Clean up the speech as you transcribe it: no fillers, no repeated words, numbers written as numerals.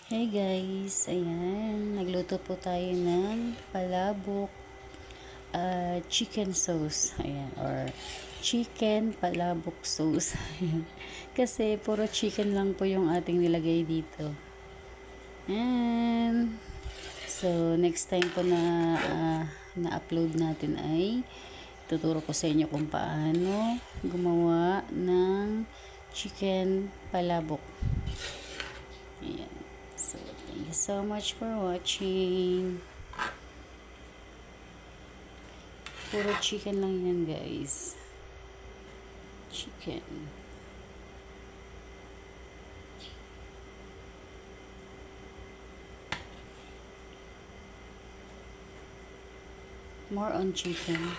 Hey guys, ayan, nagluto po tayo ng palabok chicken sauce, ayan, or chicken palabok sauce. Ayan. Kasi puro chicken lang po yung ating nilagay dito. And so next time po na na-upload natin ay tuturo ko sa inyo kung paano gumawa ng chicken palabok. Ayan. So, thank you so much for watching. Puro chicken lang yan, guys. Chicken. More on chicken.